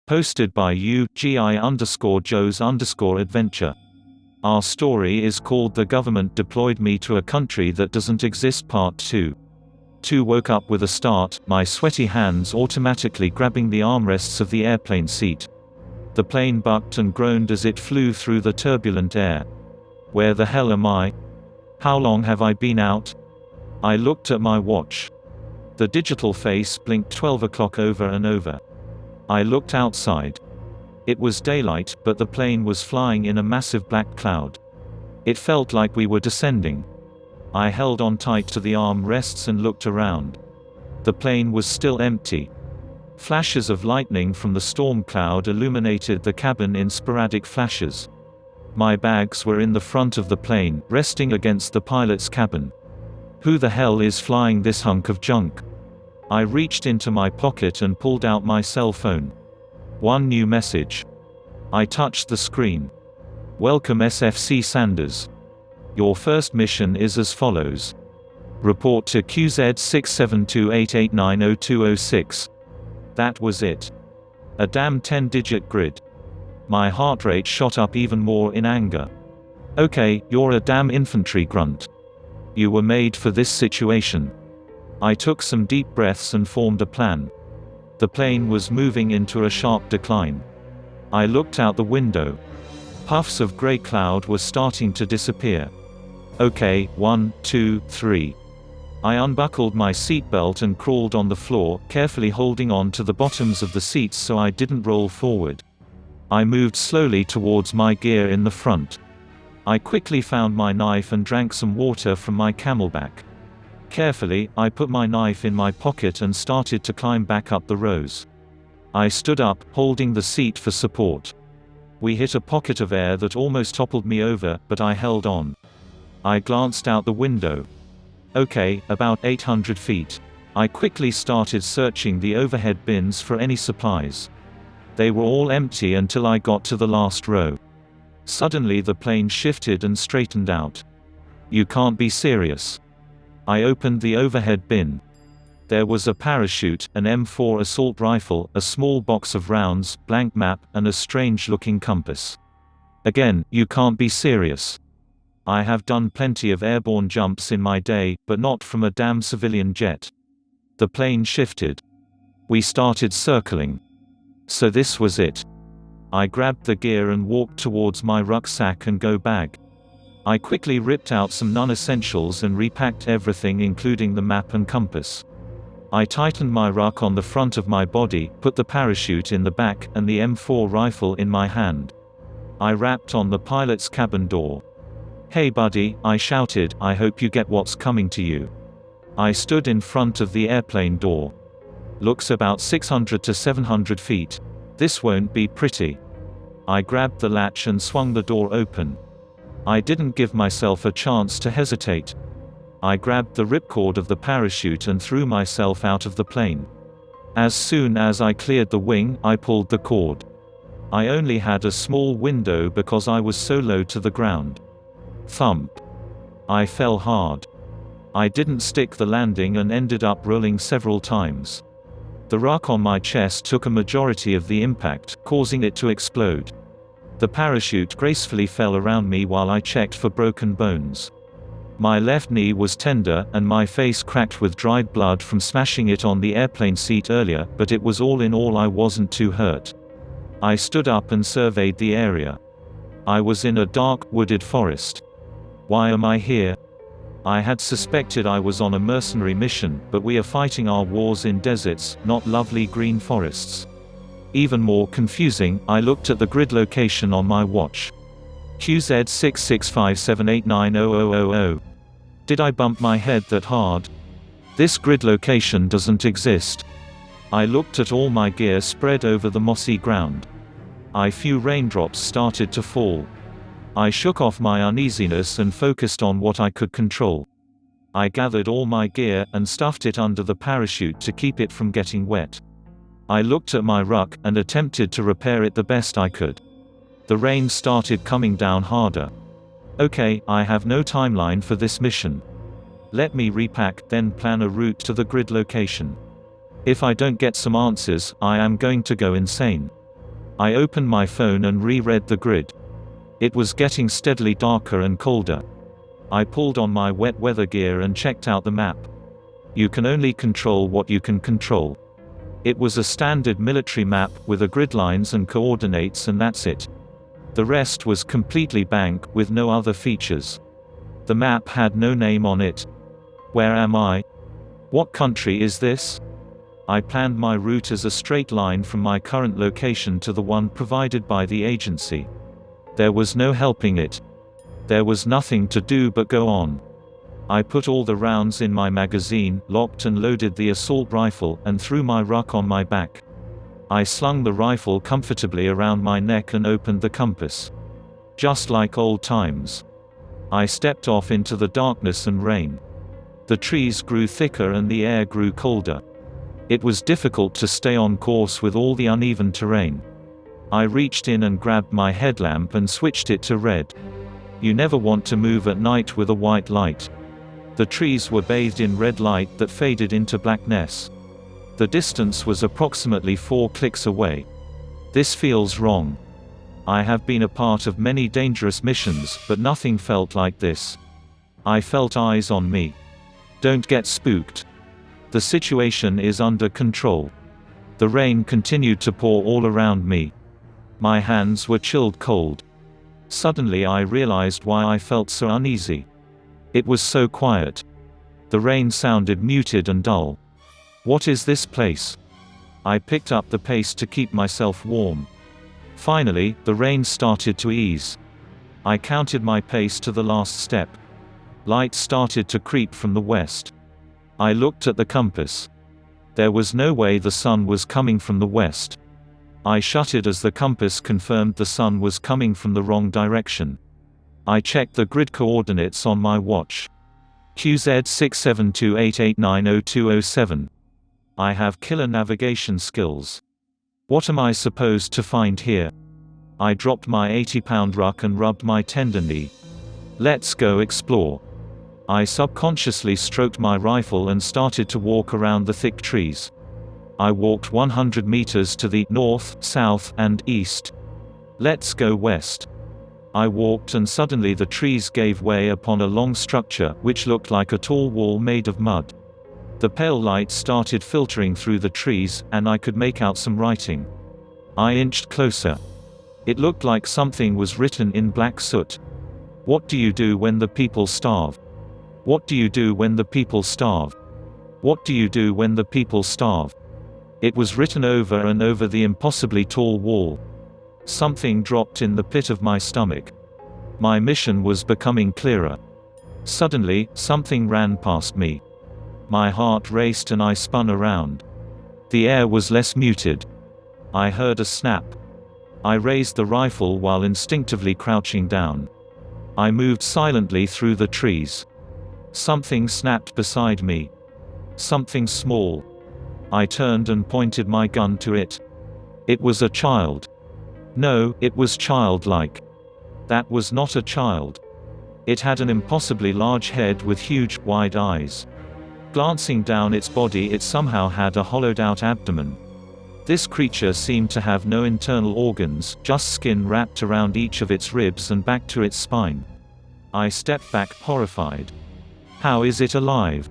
Posted by UGI_Joe's_adventure. Our story is called The Government Deployed Me to a Country That Doesn't Exist Part 2. 2 woke up with a start, my sweaty hands automatically grabbing the armrests of the airplane seat. The plane bucked and groaned as it flew through the turbulent air. Where the hell am I? How long have I been out? I looked at my watch. The digital face blinked 12 o'clock over and over. I looked outside. It was daylight, but the plane was flying in a massive black cloud. It felt like we were descending. I held on tight to the arm rests and looked around. The plane was still empty. Flashes of lightning from the storm cloud illuminated the cabin in sporadic flashes. My bags were in the front of the plane, resting against the pilot's cabin. Who the hell is flying this hunk of junk? I reached into my pocket and pulled out my cell phone. One new message. I touched the screen. Welcome SFC Sanders. Your first mission is as follows. Report to QZ 67288900206. That was it. A damn 10-digit grid. My heart rate shot up even more in anger. Okay, you're a damn infantry grunt. You were made for this situation. I took some deep breaths and formed a plan. The plane was moving into a sharp decline. I looked out the window. Puffs of gray cloud were starting to disappear. Okay, 1, 2, 3. I unbuckled my seatbelt and crawled on the floor, carefully holding on to the bottoms of the seats so I didn't roll forward. I moved slowly towards my gear in the front. I quickly found my knife and drank some water from my camelback. Carefully, I put my knife in my pocket and started to climb back up the rows. I stood up, holding the seat for support. We hit a pocket of air that almost toppled me over, but I held on. I glanced out the window. Okay, about 800 feet. I quickly started searching the overhead bins for any supplies. They were all empty until I got to the last row. Suddenly the plane shifted and straightened out. You can't be serious. I opened the overhead bin. There was a parachute, an M4 assault rifle, a small box of rounds, blank map, and a strange-looking compass. Again, you can't be serious. I have done plenty of airborne jumps in my day, but not from a damn civilian jet. The plane shifted. We started circling. So this was it. I grabbed the gear and walked towards my rucksack and go bag. I quickly ripped out some non-essentials and repacked everything including the map and compass. I tightened my ruck on the front of my body, put the parachute in the back, and the M4 rifle in my hand. I rapped on the pilot's cabin door. Hey buddy, I shouted, I hope you get what's coming to you. I stood in front of the airplane door. Looks about 600 to 700 feet. This won't be pretty. I grabbed the latch and swung the door open. I didn't give myself a chance to hesitate. I grabbed the ripcord of the parachute and threw myself out of the plane. As soon as I cleared the wing, I pulled the cord. I only had a small window because I was so low to the ground. Thump. I fell hard. I didn't stick the landing and ended up rolling several times. The ruck on my chest took a majority of the impact, causing it to explode. The parachute gracefully fell around me while I checked for broken bones. My left knee was tender, and my face cracked with dried blood from smashing it on the airplane seat earlier, but it was all in all I wasn't too hurt. I stood up and surveyed the area. I was in a dark, wooded forest. Why am I here? I had suspected I was on a mercenary mission, but we are fighting our wars in deserts, not lovely green forests. Even more confusing, I looked at the grid location on my watch. QZ 66578900000. Did I bump my head that hard? This grid location doesn't exist. I looked at all my gear spread over the mossy ground. A few raindrops started to fall. I shook off my uneasiness and focused on what I could control. I gathered all my gear, and stuffed it under the parachute to keep it from getting wet. I looked at my ruck, and attempted to repair it the best I could. The rain started coming down harder. Okay, I have no timeline for this mission. Let me repack, then plan a route to the grid location. If I don't get some answers, I am going to go insane. I opened my phone and reread the grid. It was getting steadily darker and colder. I pulled on my wet weather gear and checked out the map. You can only control what you can control. It was a standard military map with a grid lines and coordinates, and that's it. The rest was completely blank, with no other features. The map had no name on it. Where am I? What country is this? I planned my route as a straight line from my current location to the one provided by the agency. There was no helping it. There was nothing to do but go on. I put all the rounds in my magazine, locked and loaded the assault rifle, and threw my ruck on my back. I slung the rifle comfortably around my neck and opened the compass. Just like old times. I stepped off into the darkness and rain. The trees grew thicker and the air grew colder. It was difficult to stay on course with all the uneven terrain. I reached in and grabbed my headlamp and switched it to red. You never want to move at night with a white light. The trees were bathed in red light that faded into blackness. The distance was approximately 4 clicks away. This feels wrong. I have been a part of many dangerous missions, but nothing felt like this. I felt eyes on me. Don't get spooked. The situation is under control. The rain continued to pour all around me. My hands were chilled cold. Suddenly I realized why I felt so uneasy. It was so quiet. The rain sounded muted and dull. What is this place? I picked up the pace to keep myself warm. Finally, the rain started to ease. I counted my pace to the last step. Light started to creep from the west. I looked at the compass. There was no way the sun was coming from the west. I shuddered as the compass confirmed the sun was coming from the wrong direction. I checked the grid coordinates on my watch. QZ 6728890207. I have killer navigation skills. What am I supposed to find here? I dropped my 80-pound ruck and rubbed my tender knee. Let's go explore. I subconsciously stroked my rifle and started to walk around the thick trees. I walked 100 meters to the north, south, and east. Let's go west. I walked and suddenly the trees gave way upon a long structure which looked like a tall wall made of mud. The pale light started filtering through the trees, and I could make out some writing. I inched closer. It looked like something was written in black soot. What do you do when the people starve? What do you do when the people starve? What do you do when the people starve? It was written over and over the impossibly tall wall. Something dropped in the pit of my stomach. My mission was becoming clearer. Suddenly, something ran past me. My heart raced and I spun around. The air was less muted. I heard a snap. I raised the rifle while instinctively crouching down. I moved silently through the trees. Something snapped beside me. Something small. I turned and pointed my gun to it. It was a child. No, it was childlike. That was not a child. It had an impossibly large head with huge, wide eyes. Glancing down its body, it somehow had a hollowed-out abdomen. This creature seemed to have no internal organs, just skin wrapped around each of its ribs and back to its spine. I stepped back, horrified. How is it alive?